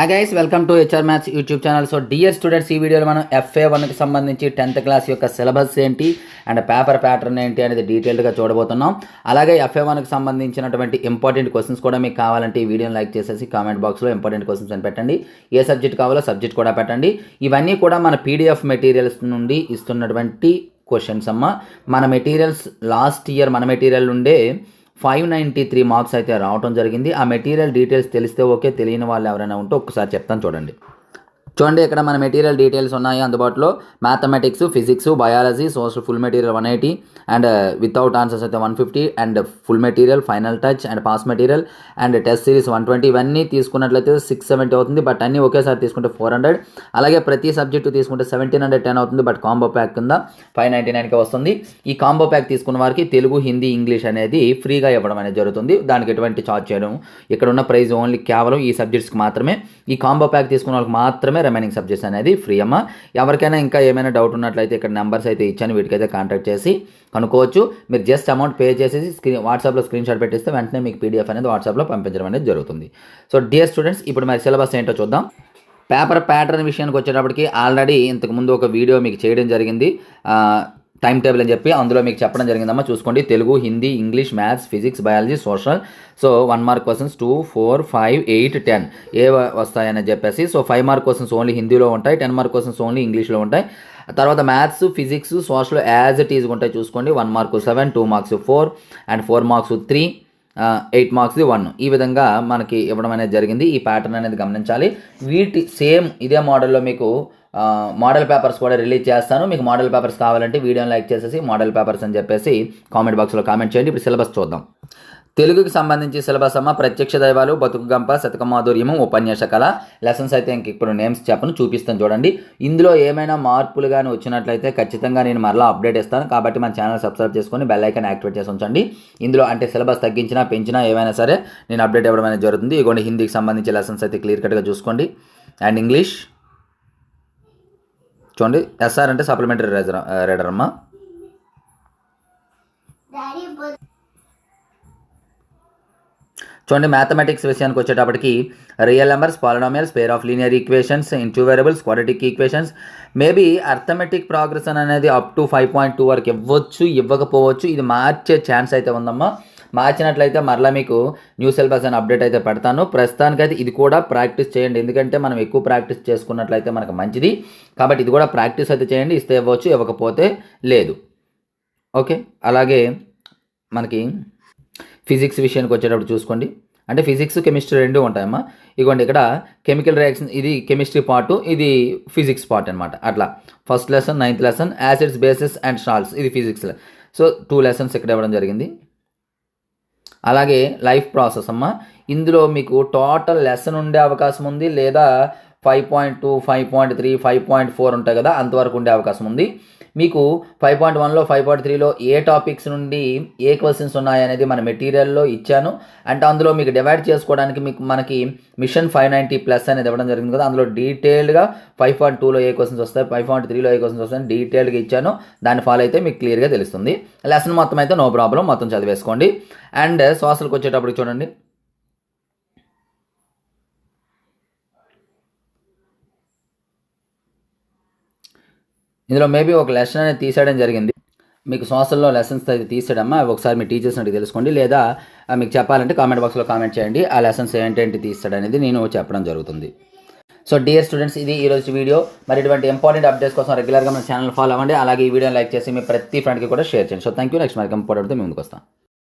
Hi guys, welcome to HR maths YouTube channel. So dear students, ఈ వీడియోలో మనం FA1కి సంబంధించి 10th క్లాస్ యొక్క సిలబస్ ఏంటి అండ్ పేపర్ ప్యాటర్న్ ఏంటి అనేది డీటెయిల్డ్గా చూడబోతున్నాం. అలాగే FA1కి సంబంధించినటువంటి ఇంపార్టెంట్ క్వశ్చన్స్ కూడా మీకు కావాలంటే ఈ వీడియోని లైక్ చేసేసి కామెంట్ బాక్స్లో ఇంపార్టెంట్ క్వశ్చన్స్ అని పెట్టండి. ఏ సబ్జెక్ట్ కావాలో సబ్జెక్ట్ కూడా పెట్టండి. ఇవన్నీ కూడా మన PDF మెటీరియల్స్ నుండి ఇస్తున్నటువంటి క్వశ్చన్స్ అమ్మ. మన మెటీరియల్స్ లాస్ట్ ఇయర్ మన మెటీరియల్ నుండే 593 మార్క్స్ అయితే రావటం జరిగింది. ఆ మెటీరియల్ డీటెయిల్స్ తెలిస్తే ఓకే, తెలియని వాళ్ళు ఎవరైనా ఉంటే ఒక్కసారి చెప్తాను చూడండి. ఇక్కడ మన మెటీరియల్ డీటెయిల్స్ ఉన్నాయి అందుబాటులో. Mathematics, physics, biology, social full material 180 and without answers అయితే 150 and full material, final touch and pass material and test series 120. ఇవన్నీ తీసుకున్నట్లయితే 670 అవుతుంది. బట్ అన్నీ ఒకేసారి తీసుకుంటే 400. అలాగే ప్రతి సబ్జెక్టు తీసుకుంటే 1710 అవుతుంది. బట్ కాంబో ప్యాక్ కింద 599కి వస్తుంది. ఈ కాంబో ప్యాక్ తీసుకున్న వారికి తెలుగు, హిందీ, ఇంగ్లీష్ అనేది ఫ్రీగా ఇవ్వడం అనేది జరుగుతుంది. దానికి ఎటువంటి ఛార్జ్ చేయడం. ఇక్కడ ఉన్న ప్రైస్ ఓన్లీ కేవలం ఈ సబ్జెక్ట్స్కి మాత్రమే. ఈ కాంబో ప్యాక్ తీసుకున్న వాళ్ళకి మాత్రమే రిమైనింగ్ సబ్జెక్ట్స్ అనేది ఫ్రీ అమ్మ. ఎవరికైనా ఇంకా ఏమైనా డౌట్ ఉన్నట్లయితే ఇక్కడ నెంబర్స్ అయితే ఇచ్చాను, వీటికైతే కాంటాక్ట్ చేసి కనుక్కోవచ్చు. మీరు జస్ట్ అమౌంట్ పే చేసేసి వాట్సాప్లో స్క్రీన్ షాట్ పెట్టిస్తే వెంటనే మీకు PDF అనేది వాట్సాప్లో పంపించడం అనేది జరుగుతుంది. సో డియర్ స్టూడెంట్స్, ఇప్పుడు మరి సిలబస్ ఏంటో చూద్దాం. పేపర్ ప్యాటర్న్ విషయానికి వచ్చేటప్పటికి ఆల్రెడీ ఇంతకుముందు ఒక వీడియో మీకు చేయడం జరిగింది, టైం టేబుల్ అని చెప్పి. అందులో మీకు చెప్పడం జరిగిందమ్మా, చూసుకోండి. Telugu, Hindi, English, maths, physics, biology, social. So 1 mark questions 2, 4, 5, 8, 10 ఏ వస్తాయని చెప్పేసి. సో 5 మార్క్ క్వశ్చన్స్ ఓన్లీ హిందీలో ఉంటాయి, 10 మార్క్ క్వశ్చన్స్ ఓన్లీ ఇంగ్లీష్లో ఉంటాయి. తర్వాత maths, physics, social as it is ఉంటాయి చూసుకోండి. 1 mark 7, 2 marks 4 and 4 marks 3, 8 marks 1. ఈ విధంగా మనకి ఇవ్వడం అనేది జరిగింది. ఈ ప్యాటర్న్ అనేది గమనించాలి. వీటి సేమ్ ఇదే మోడల్లో మీకు మోడల్ పేపర్స్ కూడా రిలీజ్ చేస్తాను. మీకు మోడల్ పేపర్స్ కావాలంటే వీడియోని లైక్ చేసేసి మోడల్ పేపర్స్ అని చెప్పేసి కామెంట్ బాక్స్లో కామెంట్ చేయండి. ఇప్పుడు సిలబస్ చూద్దాం. తెలుగుకి సంబంధించి సిలబస్ అమ్మ, ప్రత్యక్ష దైవాలు, బతుకుగంప, శతకమాధుర్యము, ఉపన్యాస కళ. లెసన్స్ అయితే ఇంక ఇప్పుడు నేమ్స్ చెప్పను, చూపిస్తాను చూడండి. ఇందులో ఏమైనా మార్పులు కానీ వచ్చినట్లయితే ఖచ్చితంగా నేను మరలా అప్డేట్ ఇస్తాను. కాబట్టి మన ఛానల్ సబ్స్క్రైబ్ చేసుకొని బెల్ ఐకాన్ యాక్టివేట్ చేసి ఉంచండి. ఇందులో అంటే సిలబస్ తగ్గించినా పెంచినా ఏమైనా సరే నేను అప్డేట్ ఇవ్వడం అనేది జరుగుతుంది. ఇగోండి, హిందీకి సంబంధించి లెసన్స్ అయితే క్లియర్ కట్గా చూసుకోండి. అండ్ ఇంగ్లీష్ చూడండి. SR అంటే సప్లిమెంటరీ రీడర్ అమ్మా. చూడండి, మ్యాథమెటిక్స్ విషయానికి వచ్చేటప్పటికి real numbers, polynomials, pair of linear equations, into variables, quadratic equations. Maybe arithmetic progression అనేది అప్ టు 5.2 వరకు ఇవ్వచ్చు, ఇవ్వకపోవచ్చు. ఇది మార్చే ఛాన్స్ అయితే ఉందమ్మా. మార్చినట్లయితే మరలా మీకు న్యూ సిలబస్ అని అప్డేట్ అయితే పెడతాను. ప్రస్తుతానికైతే ఇది కూడా ప్రాక్టీస్ చేయండి, ఎందుకంటే మనం ఎక్కువ ప్రాక్టీస్ చేసుకున్నట్లయితే మనకు మంచిది. కాబట్టి ఇది కూడా ప్రాక్టీస్ అయితే చేయండి. ఇస్తే ఇవ్వచ్చు, ఇవ్వకపోతే లేదు. ఓకే. అలాగే మనకి ఫిజిక్స్ విషయానికి వచ్చేటప్పుడు చూసుకోండి. అంటే ఫిజిక్స్, కెమిస్ట్రీ రెండు ఉంటాయమ్మా. ఇదిగోండి, ఇక్కడ కెమికల్ రియాక్షన్ ఇది కెమిస్ట్రీ పార్టు, ఇది ఫిజిక్స్ పార్ట్ అనమాట. అట్లా first lesson, 9th lesson, acids, bases and salts, ఇది ఫిజిక్స్లో. సో 2 లెసన్స్ ఇక్కడ ఇవ్వడం జరిగింది. అలాగే లైఫ్ ప్రాసెస్ అమ్మ. ఇందులో మీకు టోటల్ లెసన్ ఉండే అవకాశం ఉంది, లేదా 5.2, 5.3, 5.4 ఉంటాయి కదా, అంతవరకు ఉండే అవకాశం ఉంది. మీకు 5.1లో, 5.3లో ఏ టాపిక్స్ నుండి ఏ క్వశ్చన్స్ ఉన్నాయనేది మన మెటీరియల్లో ఇచ్చాను. అంటే అందులో మీకు డివైడ్ చేసుకోవడానికి మనకి మిషన్ 590+ అనేది ఇవ్వడం జరిగింది కదా, అందులో డీటెయిల్డ్గా 5.2లో ఏ క్వశ్చన్స్ వస్తాయి, 5.3లో ఏ క్వశ్చన్స్ వస్తాయని డీటెయిల్గా ఇచ్చాను. దాన్ని ఫాలో అయితే మీకు క్లియర్గా తెలుస్తుంది. లెసన్ మొత్తం అయితే నో ప్రాబ్లం, మొత్తం చదివేసుకోండి. అండ్ సోషల్కి వచ్చేటప్పుడు చూడండి. ఇందులో మేబీ ఒక లెసన్ అనేది తీసేయడం జరిగింది. మీకు సోషల్లో లెసన్స్ అయితే తీసేయడమ్మా, అవి ఒకసారి మీ టీచర్స్ అంటే తెలుసుకోండి, లేదా మీకు చెప్పాలంటే కామెంట్ బాక్స్లో కామెంట్ చేయండి. ఆ లెసన్స్ ఏంటంటే తీస్తాడనేది నేను చెప్పడం జరుగుతుంది. సో డియర్ స్టూడెంట్స్, ఇది ఈరోజు వీడియో. మరి ఇటువంటి ఇంపార్టెంట్ అప్డేట్స్ కోసం రెగ్యులర్గా మన ఛానల్ ఫాలో అవ్వండి. అలాగే ఈ వీడియోని లైక్ చేసి మీ ప్రతి ఫ్రెండ్కి కూడా షేర్ చేయండి. So thank you. నెక్స్ట్ మనకి ఇంపార్టెంట్తో ముందుకు వస్తాం.